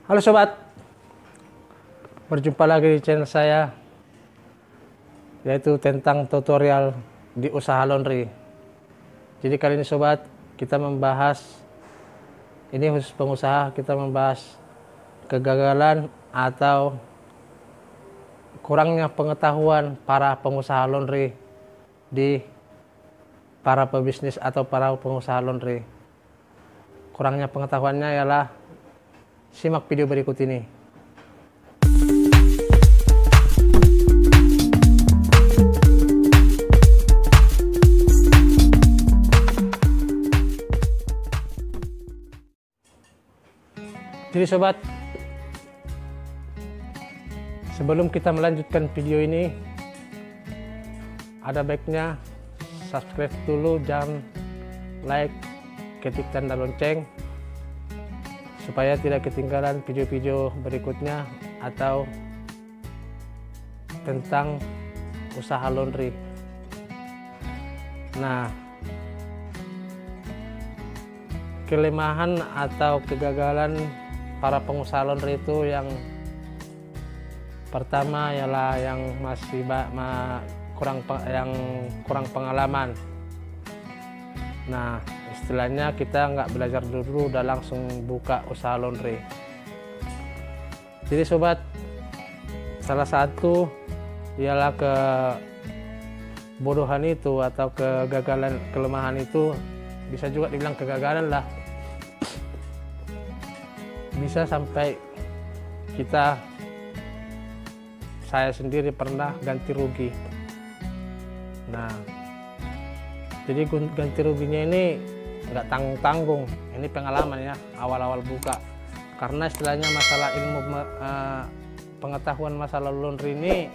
Halo sobat, berjumpa lagi di channel saya, yaitu tentang tutorial di usaha laundry. Jadi kali ini sobat, kita membahas, ini khusus pengusaha, kita membahas kegagalan atau kurangnya pengetahuan para pengusaha laundry di para pebisnis atau para pengusaha laundry. Kurangnya pengetahuannya ialah, simak video berikut ini. Jadi sobat, sebelum kita melanjutkan video ini, ada baiknya subscribe dulu, jangan like, ketik tanda lonceng, supaya tidak ketinggalan video-video berikutnya atau tentang usaha laundry. Nah, kelemahan atau kegagalan para pengusaha laundry itu yang pertama ialah yang masih kurang pengalaman. Nah, istilahnya kita nggak belajar dulu udah langsung buka usaha laundry. Jadi sobat, salah satu ialah kebodohan itu atau kegagalan, kelemahan itu bisa juga dibilang kegagalan lah. Bisa sampai saya sendiri pernah ganti rugi. Nah, jadi ganti ruginya ini nggak tanggung-tanggung, ini pengalaman ya, awal-awal buka. Karena istilahnya masalah ilmu pengetahuan masalah laundry ini,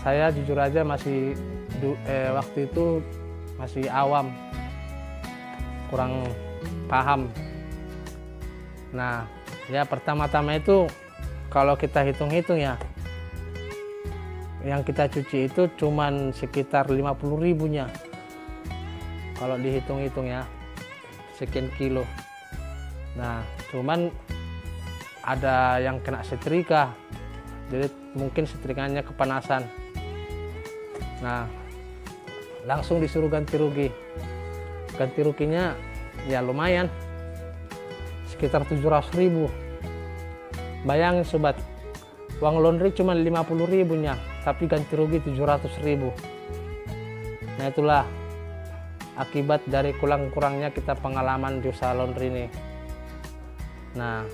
saya jujur aja masih waktu itu masih awam, kurang paham. Nah, ya pertama-tama itu kalau kita hitung-hitung ya, yang kita cuci itu cuman sekitar 50.000-nya. Kalau dihitung-hitung ya, sekian kilo. Nah, cuman ada yang kena setrika, jadi mungkin setrikanya kepanasan. Nah, langsung disuruh ganti rugi. Ganti ruginya ya lumayan, sekitar 700.000. Bayangin sobat, uang laundry cuma 50.000-nya, tapi ganti rugi 700.000. Nah, itulah akibat dari kurang-kurangnya kita pengalaman di usaha laundry ini. Nah,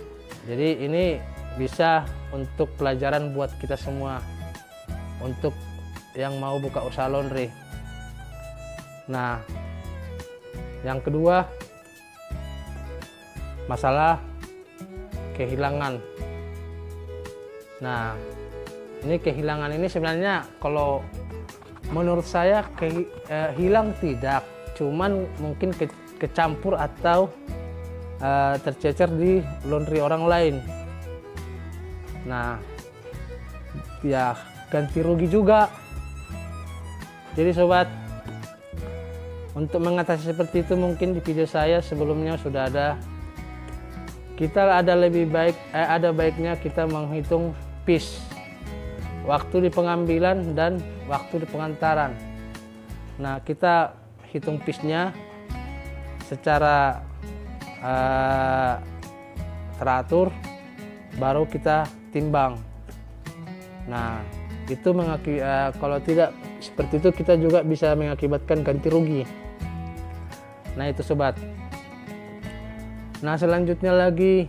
jadi ini bisa untuk pelajaran buat kita semua, untuk yang mau buka usaha laundry. Nah, yang kedua, masalah kehilangan. Nah, ini kehilangan ini sebenarnya kalau menurut saya hilang tidak, cuman mungkin kecampur atau tercecer di laundry orang lain. Nah, ya ganti rugi juga. Jadi sobat, untuk mengatasi seperti itu mungkin di video saya sebelumnya sudah ada. Ada baiknya kita menghitung piece, waktu di pengambilan dan waktu di pengantaran. Nah, kita hitung piece-nya secara teratur, baru kita timbang. Nah, itu kalau tidak seperti itu, kita juga bisa mengakibatkan ganti rugi. Nah, itu sobat. Nah, selanjutnya lagi,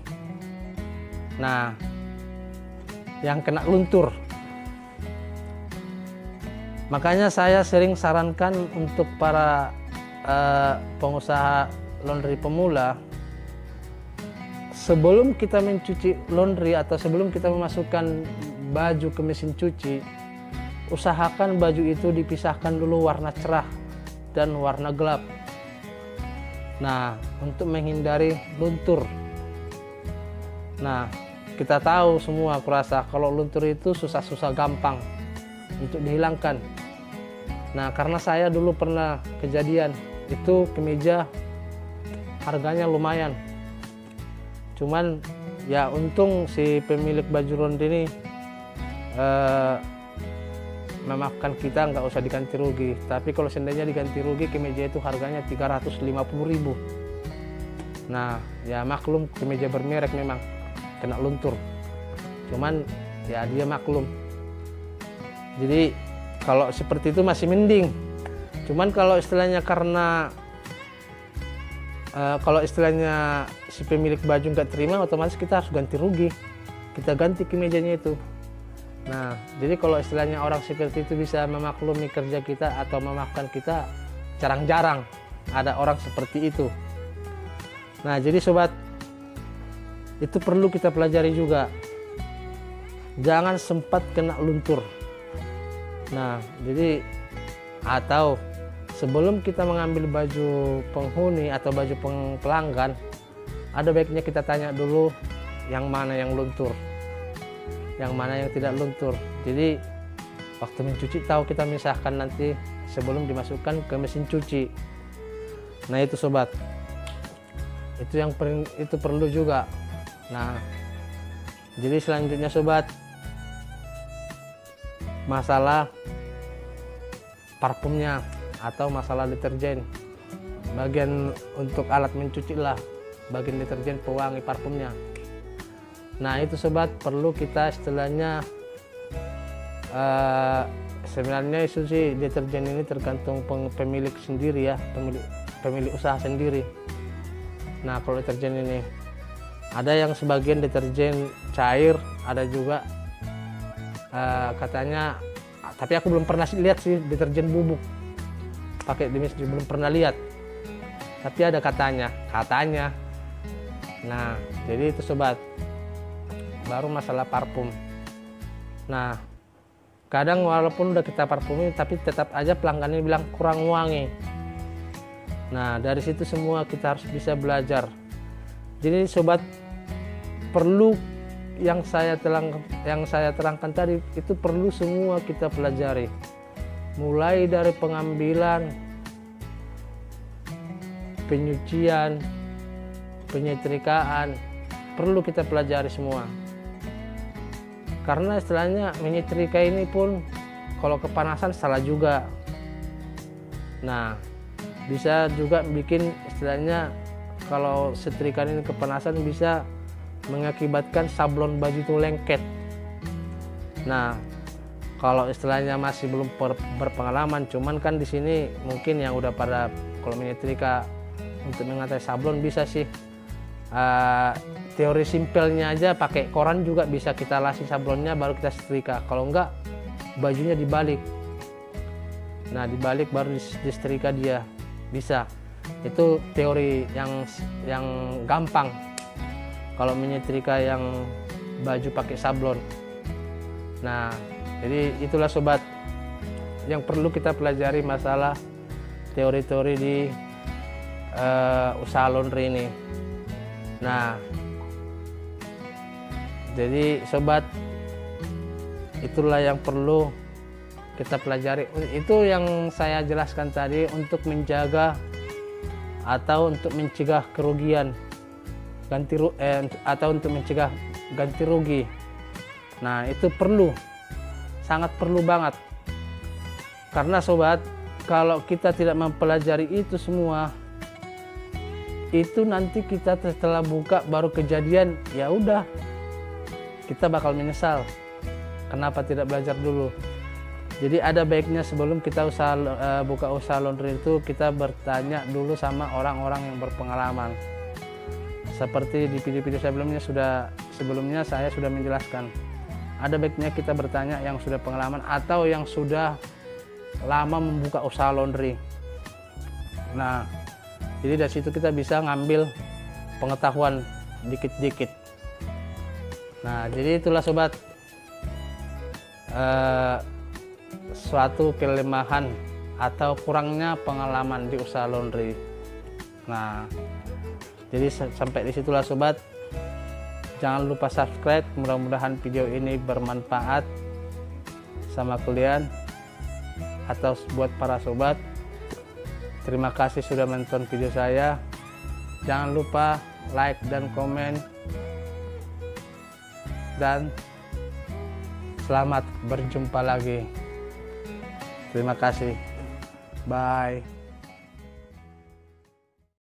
nah, yang kena luntur. Makanya saya sering sarankan untuk para pengusaha laundry pemula, sebelum kita mencuci laundry atau sebelum kita memasukkan baju ke mesin cuci, usahakan baju itu dipisahkan dulu warna cerah dan warna gelap. Nah, untuk menghindari luntur. Nah, kita tahu semua, aku rasa kalau luntur itu susah-susah gampang untuk dihilangkan. Nah, karena saya dulu pernah kejadian, itu kemeja harganya lumayan. Cuman ya untung si pemilik baju ronde ini memaafkan kita, nggak usah diganti rugi. Tapi kalau seandainya diganti rugi, kemeja itu harganya 350.000. Nah ya maklum, kemeja bermerek memang kena luntur, cuman ya dia maklum. Jadi kalau seperti itu masih mending. Cuman kalau istilahnya karena kalau istilahnya si pemilik baju nggak terima, otomatis kita harus ganti rugi, kita ganti kemejanya itu. Nah jadi kalau istilahnya orang seperti itu bisa memaklumi kerja kita atau memaafkan kita, jarang-jarang ada orang seperti itu. Nah jadi sobat, itu perlu kita pelajari juga, jangan sempat kena luntur. Nah jadi atau sebelum kita mengambil baju penghuni atau baju pelanggan, ada baiknya kita tanya dulu yang mana yang luntur, yang mana yang tidak luntur. Jadi waktu mencuci tahu kita misahkan nanti sebelum dimasukkan ke mesin cuci. Nah itu sobat, itu itu perlu juga. Nah jadi selanjutnya sobat, masalah parfumnya atau masalah deterjen, bagian untuk alat mencuci lah, bagian deterjen pewangi parfumnya. Nah itu sobat, perlu kita istilahnya sebenarnya itu sih deterjen ini tergantung pemilik sendiri ya, pemilik usaha sendiri. Nah kalau deterjen ini ada yang sebagian deterjen cair, ada juga katanya, tapi aku belum pernah lihat sih deterjen bubuk pakai demis, belum pernah lihat, tapi ada katanya. Nah jadi itu sobat, baru masalah parfum. Nah kadang walaupun udah kita parfumi tapi tetap aja pelanggannya bilang kurang wangi. Nah dari situ semua kita harus bisa belajar. Jadi sobat, perlu yang saya terangkan tadi itu perlu semua kita pelajari, mulai dari pengambilan, penyucian, penyetrikaan, perlu kita pelajari semua. Karena istilahnya menyetrika ini pun kalau kepanasan salah juga. Nah bisa juga bikin istilahnya kalau setrikaan ini kepanasan bisa mengakibatkan sablon baju itu lengket. Nah kalau istilahnya masih belum berpengalaman, cuman kan di sini mungkin yang udah pada, kalau menyetrika untuk mengatasi sablon bisa sih teori simpelnya aja, pakai koran juga bisa kita lasi sablonnya baru kita setrika. Kalau enggak, bajunya dibalik. Nah dibalik baru disetrika dia, bisa. Itu teori yang gampang kalau menyetrika yang baju pakai sablon. Nah jadi itulah sobat yang perlu kita pelajari, masalah teori-teori di usaha laundry ini. Nah jadi sobat, itulah yang perlu kita pelajari. Itu yang saya jelaskan tadi untuk menjaga atau untuk mencegah kerugian atau untuk mencegah ganti rugi. Nah itu perlu, sangat perlu banget. Karena sobat, kalau kita tidak mempelajari itu semua, itu nanti kita setelah buka baru kejadian, ya udah kita bakal menyesal kenapa tidak belajar dulu. Jadi ada baiknya sebelum kita buka usaha laundry itu kita bertanya dulu sama orang-orang yang berpengalaman. Seperti di video-video sebelumnya saya sudah menjelaskan, ada baiknya kita bertanya yang sudah pengalaman atau yang sudah lama membuka usaha laundry. Nah jadi dari situ kita bisa ngambil pengetahuan dikit-dikit. Nah jadi itulah sobat, suatu kelemahan atau kurangnya pengalaman di usaha laundry. Nah jadi sampai disitulah sobat, jangan lupa subscribe. Mudah-mudahan video ini bermanfaat sama kalian atau buat para sobat. Terima kasih sudah menonton video saya. Jangan lupa like dan komen. dan selamat berjumpa lagi. Terima kasih. Bye.